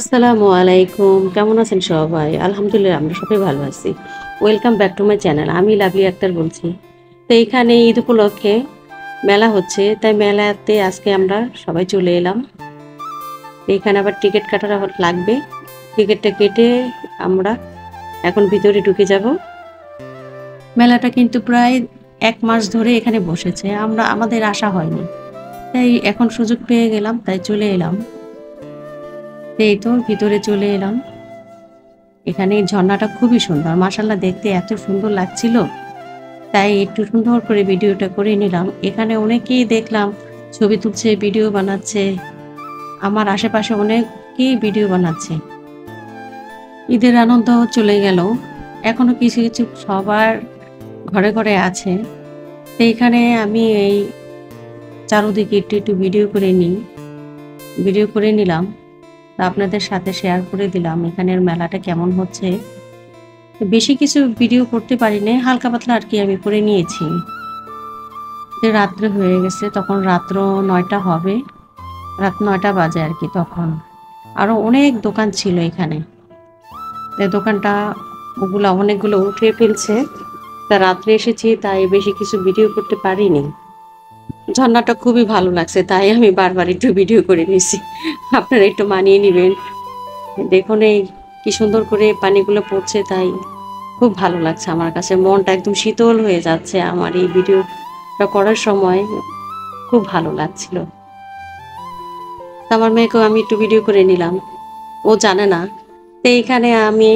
আসসালামু আলাইকুম। কেমন আছেন সবাই? আলহামদুলিল্লাহ আমরা সবাই ভালো আছি। Welcome back to my channel. আমি লাভলি আক্তার বলছি। তো এইখানে ঈদ উপলক্ষে মেলা হচ্ছে, তাই মেলাতে আজকে আমরা সবাই চলে এলাম। এইখানে আবার টিকিট কাটার আবার লাগবে। টিকিটটা কেটে আমরা এখন ভিতরে ঢুকে যাব। মেলাটা কিন্তু প্রায় ১ মাস ধরে এখানে বসেছে। আমাদের আসা হয়নি। তাই এখন সুযোগ পেয়ে গেলাম, তাই চলে এলাম। এই তো ভিতরে চলে এলাম। এখানে ঝর্ণাটা খুবই সুন্দর, মাশাআল্লাহ দেখতে এত সুন্দর লাগছিল, তাই একটু সুন্দর করে ভিডিওটা করে নিলাম। এখানে অনেকেই দেখলাম ছবি তুলছে, ভিডিও বানাচ্ছে। আমার আশেপাশে অনেকেই ভিডিও বানাচ্ছে। ঈদের আনন্দ চলে গেল, এখনো কিছু কিছু সবার ঘরে ঘরে আছে। তো এখানে আমি এই চারদিকে একটু একটু ভিডিও করে নিলাম, তা আপনাদের সাথে শেয়ার করে দিলাম এখানের মেলাটা কেমন হচ্ছে। বেশি কিছু ভিডিও করতে পারিনি, হালকা পাতলা আর কি আমি করে নিয়েছি। রাত্রে হয়ে গেছে, তখন রাত্র ৯টা হবে, রাত ৯টা বাজে আর কি। তখন আরো অনেক দোকান ছিল এখানে। দোকানটা অনেকগুলো উঠে ফেলছে, তা রাত্রে এসেছি, তাই বেশি কিছু ভিডিও করতে পারিনি। ঝর্ণাটা খুবই ভালো লাগছে, তাই আমি বারবার একটু ভিডিও করে নিছি। আপনারা একটু মানিয়ে নেবেন। দেখুন এই কি সুন্দর করে পানিগুলো পড়ছে, তাই খুব ভালো লাগছে। আমার কাছে মনটা একদম শীতল হয়ে যাচ্ছে। আমার এই ভিডিওটা করার সময় খুব ভালো লাগছিল। আমার মেয়েকেও আমি একটু ভিডিও করে নিলাম, ও জানে না। তো এইখানে আমি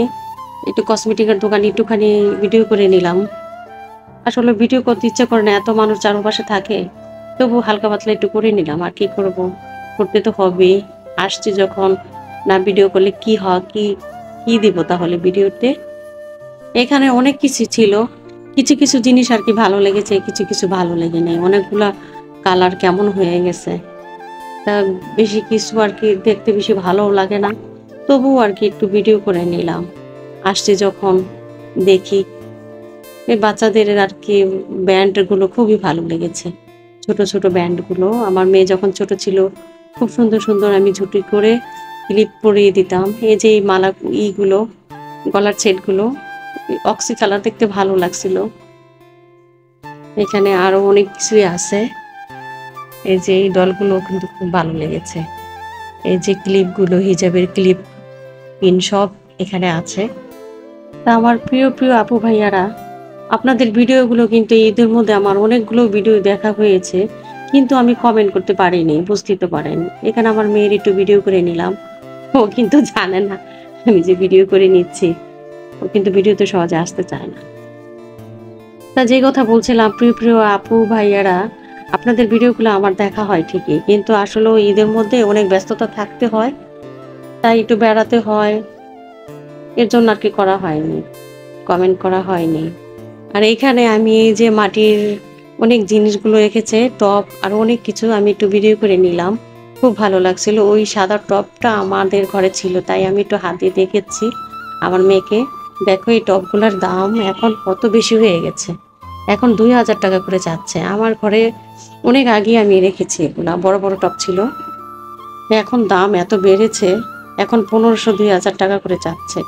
একটু কসমেটিকের দোকানে একটুখানি ভিডিও করে নিলাম। আসলে ভিডিও করতে ইচ্ছা করে না, এত মানুষ চারপাশে থাকে, তবু হালকা পাতলা একটু করে নিলাম। আর কি করব, করতে তো হবে। আসছি যখন, না ভিডিও করলে কি হয়, কি দিব তাহলে ভিডিওতে। এখানে অনেক কিছু ছিল, কিছু কিছু জিনিস আর কি ভালো লেগেছে, কিছু কিছু ভালো লেগে নেই। অনেকগুলা কালার কেমন হয়ে গেছে, তা বেশি কিছু আর কি দেখতে বেশি ভালোও লাগে না, তবু আর কি একটু ভিডিও করে নিলাম। আসছে যখন দেখি। এই বাচ্চাদের আর কি ব্যান্ডগুলো খুবই ভালো লেগেছে, ছোট ছোট ব্যান্ডগুলো। আমার মেয়ে যখন ছোট ছিল খুব সুন্দর সুন্দর আমি ঝুটি করে ক্লিপ পরিয়ে দিতাম। এই যে মালা ইগুলো, গলার সেটগুলো অক্সি কালার, দেখতে ভালো লাগছিল। এখানে আরো অনেক কিছুই আছে। এই যে এই ডলগুলো কিন্তু খুব ভালো লেগেছে। এই যে ক্লিপগুলো, হিজাবের ক্লিপ, পিন সব এখানে আছে। তা আমার প্রিয় প্রিয় আপু ভাইয়ারা, আপনাদের ভিডিওগুলো কিন্তু ঈদের মধ্যে আমার অনেকগুলো ভিডিও দেখা হয়েছে, কিন্তু আমি কমেন্ট করতে পারিনি, বুঝতেই তো পারেন। এখানে আমার মেয়ের একটু ভিডিও করে নিলাম, ও কিন্তু জানে না আমি যে ভিডিও করে নিচ্ছি। ও কিন্তু ভিডিওতে সহজে আসতে চায় না। তা যে কথা বলছিলাম, প্রিয় প্রিয় আপু ভাইয়ারা, আপনাদের ভিডিওগুলো আমার দেখা হয় ঠিকই, কিন্তু আসলে ঈদের মধ্যে অনেক ব্যস্ততা থাকতে হয়, তাই একটু বেড়াতে হয়, এর জন্য আর কি করা হয়নি, কমেন্ট করা হয়নি। আর এইখানে আমি এই যে মাটির অনেক জিনিসগুলো রেখেছে, টপ আর অনেক কিছু, আমি একটু ভিডিও করে নিলাম। খুব ভালো লাগছিল। ওই সাদা টপটা আমাদের ঘরে ছিল, তাই আমি একটু হাত দিয়ে দেখেছি আমার মেয়েকে। দেখো এই টপগুলোর দাম এখন কত বেশি হয়ে গেছে, এখন ২,০০০ টাকা করে যাচ্ছে। আমার ঘরে অনেক আগে আমি রেখেছি, এগুলা বড় বড় টপ ছিল, এখন দাম এত বেড়েছে, এখন ১৫০০-২,০০০ টাকা করে যাচ্ছে।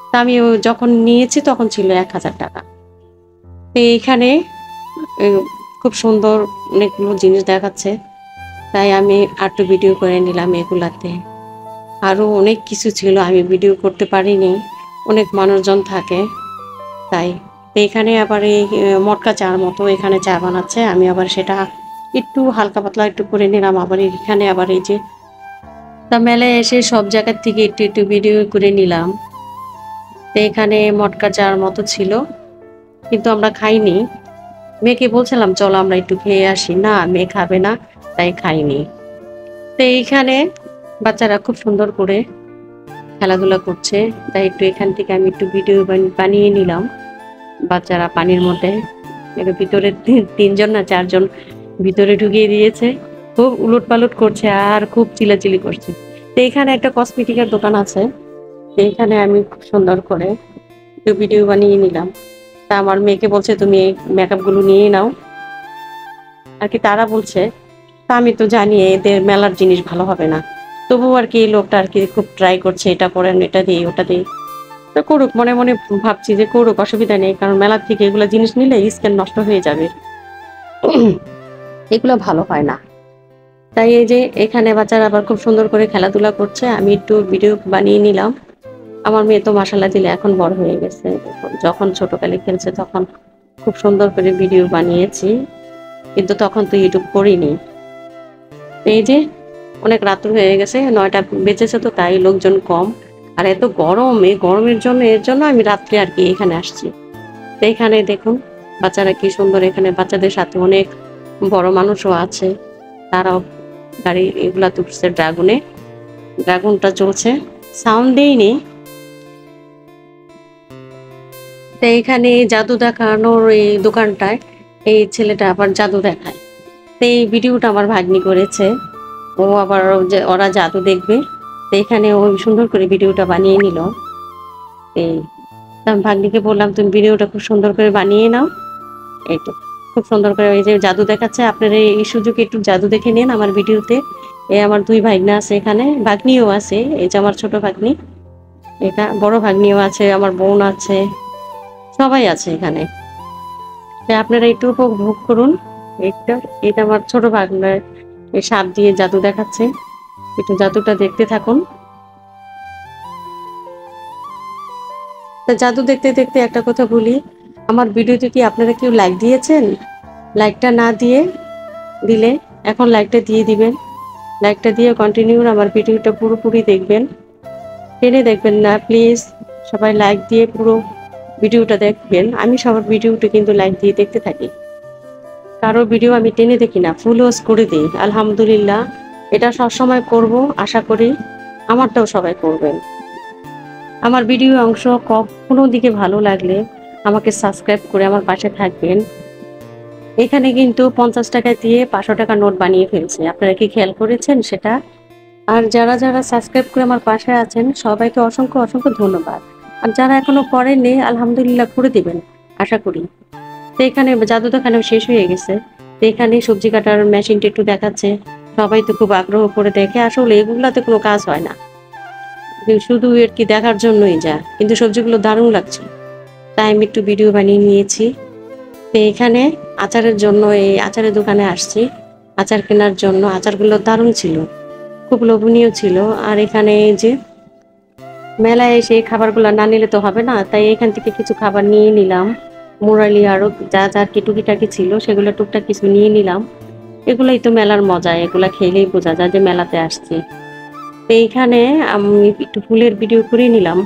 তা আমি যখন নিয়েছি তখন ছিল ১,০০০ টাকা। তো এইখানে খুব সুন্দর অনেকগুলো জিনিস দেখাচ্ছে, তাই আমি একটু ভিডিও করে নিলাম এগুলাতে। আরও অনেক কিছু ছিল, আমি ভিডিও করতে পারিনি, অনেক মানুষজন থাকে তাই। তো এখানে আবার এই মটকা চার মতো এখানে চা বানাচ্ছে, আমি আবার সেটা একটু হালকা পাতলা একটু করে নিলাম। আবার এখানে আবার এই যে, তা মেলায় এসে সব জায়গার থেকে একটু একটু ভিডিও করে নিলাম। তো এখানে মটকা চার মতো ছিল, কিন্তু আমরা খাইনি। মেয়েকে বলছিলাম চলো আমরা একটু খেয়ে আসি, না মেয়ে খাবে না, তাই খাইনি। তো এইখানে বাচ্চারা খুব সুন্দর করে খেলাধুলা করছে, তাই একটু এখান থেকে আমি একটু ভিডিও বানিয়ে নিলাম। বাচ্চারা পানির মধ্যে, এর ভিতরে ৩জন না ৪জন ভিতরে ঢুকিয়ে দিয়েছে, খুব উলট পালট করছে আর খুব চিল্লাচিল্লি করছে। তো এখানে একটা কসমেটিকের দোকান আছে, এইখানে আমি খুব সুন্দর করে একটু ভিডিও বানিয়ে নিলাম। তা আমার মেয়েকে বলছে তুমি এই মেকআপগুলো নিয়ে নাও আর কি, তারা বলছে। তা আমি তো জানি এদের মেলার জিনিস ভালো হবে না, তবুও আর কি লোকটা আর কি খুব ট্রাই করছে, এটা করেন, এটা দিই, ওটা দিই। তো করুক, মনে মনে ভাবছি যে করুক, অসুবিধা নেই, কারণ মেলার থেকে এগুলা জিনিস নিলে স্কিন নষ্ট হয়ে যাবে। এগুলো ভালো হয় না। তাই এই যে এখানে বাচ্চারা আবার খুব সুন্দর করে খেলাধুলা করছে, আমি একটু ভিডিও বানিয়ে নিলাম। আমার মেয়ে তো মাশাআল্লাহ দিলে এখন বড় হয়ে গেছে। যখন ছোটকালে খেলছে তখন খুব সুন্দর করে ভিডিও বানিয়েছি, কিন্তু তখন তো ইউটিউব করিনি। এই যে অনেক রাত্র হয়ে গেছে, 9টা বেজেছে, তো তাই লোকজন কম। আর এত গরম, এই গরমের জন্য এর জন্য আমি রাত্রে আর কি এখানে আসছি। তো এখানে দেখুন বাচ্চারা কি সুন্দর, এখানে বাচ্চাদের সাথে অনেক বড় মানুষও আছে, তারাও গাড়ি এগুলা তুলছে, ড্রাগনটা চলছে, সাউন্ড দেয়নি। তো এখানে জাদু দেখানোর এই দোকানটায় এই ছেলেটা আবার জাদু দেখায়। তো এই ভিডিওটা আমার ভাগ্নি করেছে, ও আবার ওরা জাদু দেখবে, তো এখানে ও সুন্দর করে ভিডিওটা বানিয়ে নিল। এই তো আমি ভাগ্নিকে বললাম তুমি ভিডিওটা খুব সুন্দর করে বানিয়ে নাও। এই তো খুব সুন্দর করে এই যে জাদু দেখাচ্ছে, আপনারা এই সুযোগে একটু জাদু দেখে নিন আমার ভিডিওতে। এই আমার 2 ভাগ্না আছে, এখানে ভাগ্নিও আছে, এই যে আমার ছোট ভাগ্নি, এটা বড় ভাগ্নিও আছে, আমার বোন আছে, সবাই আছে এখানে। তাই আপনারা একটু উপভোগ করুন। এটা এটা আমার ছোট ভাগ্নার এই সাপ দিয়ে জাদু দেখাচ্ছে, একটু জাদুটা দেখতে থাকুন। তা জাদু দেখতে দেখতে একটা কথা বলি, আমার ভিডিওতে কি আপনারা কেউ লাইক দিয়েছেন? লাইকটা না দিয়ে দিলে এখন লাইকটা দিয়ে দিবেন। লাইকটা দিয়ে কন্টিনিউ আমার ভিডিওটা পুরোপুরি দেখবেন, টেনে দেখবেন না প্লিজ। সবাই লাইক দিয়ে পুরো ভিডিওটা দেখবেন। আমি সবার ভিডিওটা কিন্তু লাইক দিয়ে দেখতে থাকি, কারো ভিডিও আমি টেনে দেখি না, ফুল ওয়াচ করে দিই। আলহামদুলিল্লাহ, এটা সবসময় করব, আশা করি আমারটাও সবাই করবেন। আমার ভিডিও অংশ কোনো দিকে ভালো লাগলে আমাকে সাবস্ক্রাইব করে আমার পাশে থাকবেন। এখানে কিন্তু 50 টাকা দিয়ে 500 টাকা নোট বানিয়ে ফেলছে, আপনারা কি খেয়াল করেছেন সেটা? আর যারা যারা সাবস্ক্রাইব করে আমার পাশে আছেন সবাইকে অসংখ্য অসংখ্য ধন্যবাদ। আর যারা এখনো করেননি আলহামদুলিল্লাহ করে দিবেন আশা করি। তো এখানে জাদু দেখানো শেষ হয়ে গেছে, তো এখানে সবজি কাটার মেশিনটা একটু দেখাচ্ছে, সবাই তো খুব আগ্রহ করে দেখে। আসলে এগুলাতে কোনো কাজ হয় না, শুধু আর কি দেখার জন্যই যা, কিন্তু সবজিগুলো দারুণ লাগছে, তাই আমি একটু ভিডিও বানিয়ে নিয়েছি। তো এখানে আচারের জন্য এই আচারের দোকানে আসছি আচার কেনার জন্য। আচারগুলো দারুণ ছিল, খুব লোভনীয় ছিল। আর এখানে এই যে মেলায় এসে খাবারগুলো না নিলে তো হবে না, তাই এখান থেকে কিছু খাবার নিয়ে নিলাম। মুরালি আরো যা যা কি টুকিটাকি ছিল সেগুলো টুকটাক কিছু নিয়ে নিলাম। এগুলোই তো মেলার মজা, এগুলা খেলেই বোঝা যায় যে মেলাতে আসছি। তো এইখানে আমি একটু ফুলের ভিডিও করে নিলাম।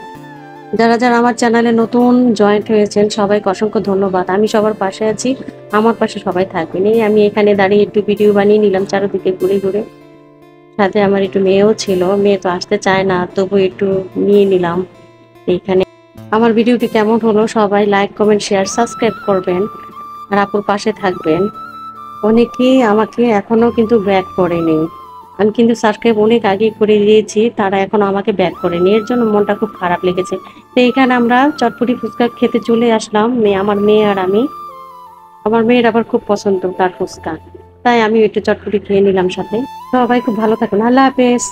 যারা যারা আমার চ্যানেলে নতুন জয়েন্ট হয়েছেন সবাইকে অসংখ্য ধন্যবাদ। আমি সবার পাশে আছি, আমার পাশে সবাই থাকবেন। এই আমি এখানে দাঁড়িয়ে একটু ভিডিও বানিয়ে নিলাম চারিদিকে ঘুরে ঘুরে। সাথে আমার একটু মেয়েও ছিল, মেয়ে তো আসতে চায় না, তবু একটু নিয়ে নিলাম। এইখানে আমার ভিডিওটি কেমন হলো সবাই লাইক কমেন্ট শেয়ার সাবস্ক্রাইব করবেন, আর আপুর পাশে থাকবেন। অনেকেই আমাকে এখনো কিন্তু ব্যাক করেনি, আমি কিন্তু সাবস্ক্রাইব অনেক আগে করে দিয়েছি, তারা এখনো আমাকে ব্যাক করেনি, এর জন্য মনটা খুব খারাপ লেগেছে। তো এইখানে আমরা চটপটি ফুচকা খেতে চলে আসলাম, আমার মেয়ে আর আমি। আমার মেয়ের আবার খুব পছন্দ তার ফুচকা, তাই আমি একটু চটপটি খেয়ে নিলাম সাথে। সবাই খুব ভালো থাকুন, আল্লাহ হাফেজ।